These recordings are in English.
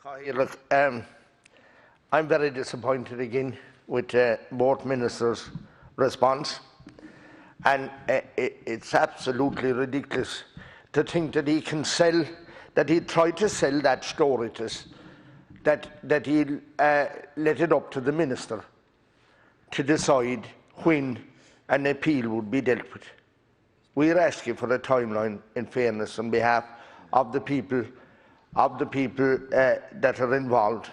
Hi, look, I'm very disappointed again with both ministers' response, and it's absolutely ridiculous to think that he can sell, that he tried to sell that story to us, that he'll let it up to the minister to decide when an appeal would be dealt with. We're asking for a timeline, in fairness, on behalf of the people that are involved,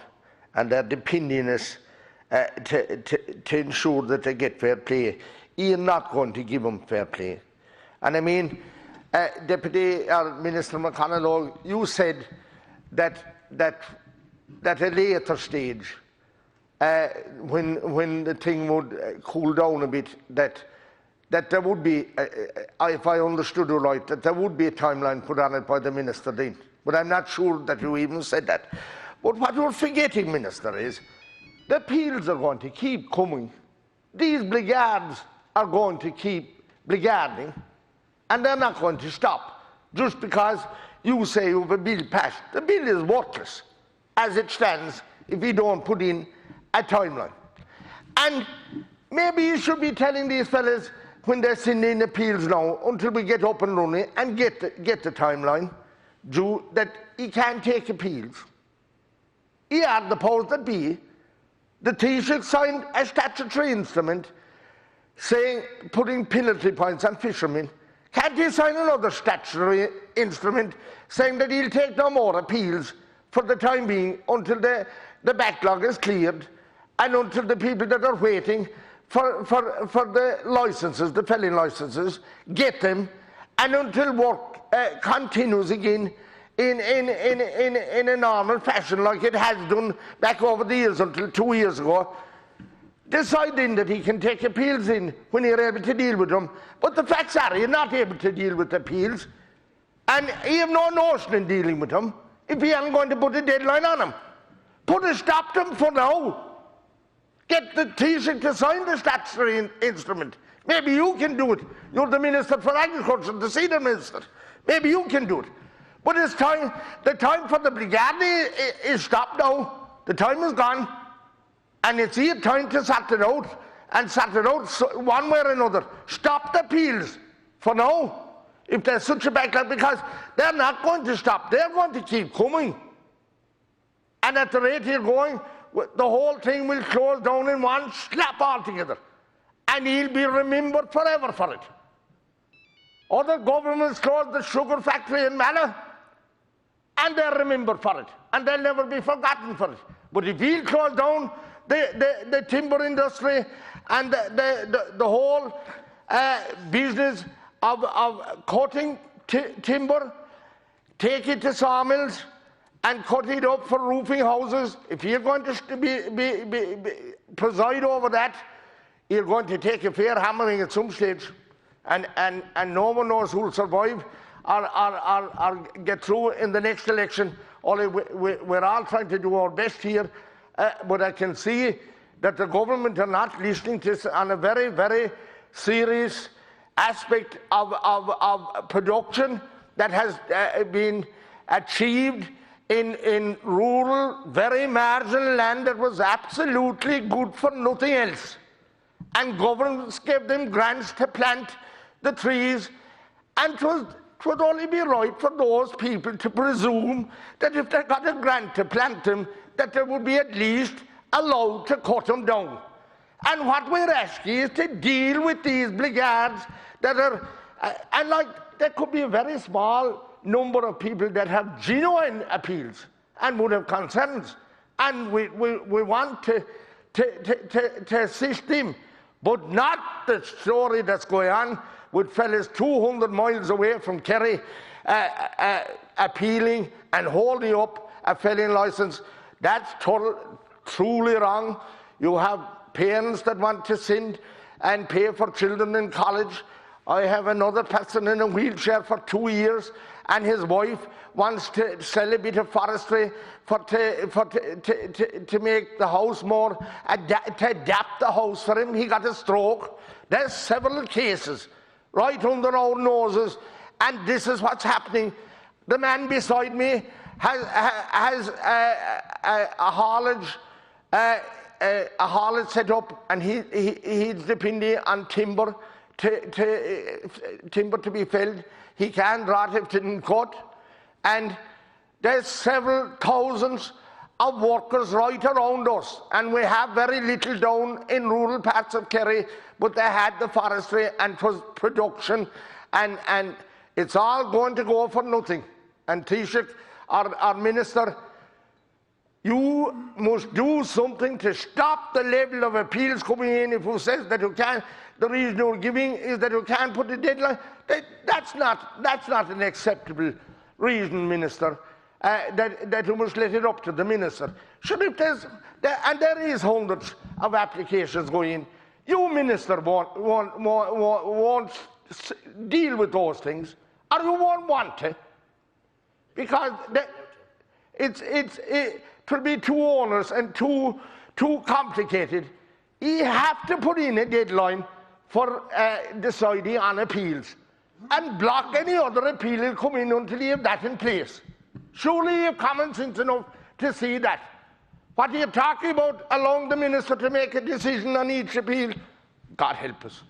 and their opinion is to ensure that they get fair play. You're not going to give them fair play. And I mean, Deputy Minister McConnell, you said that at a later stage, when the thing would cool down a bit, that there would be, if I understood you right, that there would be a timeline put on it by the minister then. But I'm not sure that you even said that. But what you're forgetting, Minister, is the appeals are going to keep coming. These brigades are going to keep brigading, and they're not going to stop just because you say you have a bill passed. The bill is worthless as it stands if you don't put in a timeline. And maybe you should be telling these fellas when they're sending appeals now, until we get up and running and get the timeline, that he can't take appeals. He had the powers that be. The Taoiseach signed a statutory instrument saying, putting penalty points on fishermen. Can't he sign another statutory instrument saying that he'll take no more appeals for the time being until the backlog is cleared and until the people that are waiting for the licences, the felling licences, get them, and until work continues again in a normal fashion like it has done back over the years until 2 years ago, deciding that he can take appeals in when you're able to deal with them. But the facts are you're not able to deal with appeals, and you have no notion in dealing with them if you aren't going to put a deadline on them. Put a stop to them for now. Get the Taoiseach to sign the statutory instrument. Maybe you can do it. You're the Minister for Agriculture, the senior minister. Maybe you can do it. But it's time, the time for the brigade is stopped now. The time is gone. And it's your time to sort it out, and sort it out one way or another. Stop the appeals for now, if there's such a backlog, because they're not going to stop. They're going to keep coming. And at the rate you're going, the whole thing will close down in one slap altogether. And he'll be remembered forever for it. Other governments closed the sugar factory in Mallow, and they're remembered for it. And they'll never be forgotten for it. But if he'll close down the timber industry and the whole business of cutting timber, take it to sawmills and cut it up for roofing houses, if you're going to preside over that, you're going to take a fair hammering at some stage, and no one knows who'll survive or get through in the next election. Only we're all trying to do our best here, but I can see that the government are not listening to this on a very, very serious aspect of production that has been achieved in rural, very marginal land that was absolutely good for nothing else. And governments gave them grants to plant the trees, and it would only be right for those people to presume that if they got a grant to plant them, that they would be at least allowed to cut them down. And what we're asking is to deal with these brigades that are, and like, there could be a very small number of people that have genuine appeals and would have concerns, and we want to assist them, but not the story that's going on with fellas 200 miles away from Kerry appealing and holding up a felling licence. That's truly wrong. You have parents that want to send and pay for children in college. I have another person in a wheelchair for 2 years, and his wife wants to sell a bit of forestry to make the house more, to adapt the house for him. He got a stroke. There's several cases right under our noses, and this is what's happening. The man beside me has a haulage set up, and he's depending on timber to be felled. He can't rot if it didn't cut, and there's several thousands of workers right around us, and we have very little down in rural parts of Kerry, but they had the forestry and it was production, and it's all going to go for nothing. And Taoiseach, our minister, you must do something to stop the level of appeals coming in. If you says that you can't, the reason you're giving is that you can't put a deadline. That's not an acceptable reason, Minister. That you must let it up to the minister. Should if and there is hundreds of applications going in, you minister won't deal with those things, or you won't want to, because it will be too onerous and too complicated. You have to put in a deadline for deciding on appeals, and block any other appeal will come in until you have that in place. Surely you have common sense enough to see that. What are you talking about allowing the minister to make a decision on each appeal? God help us.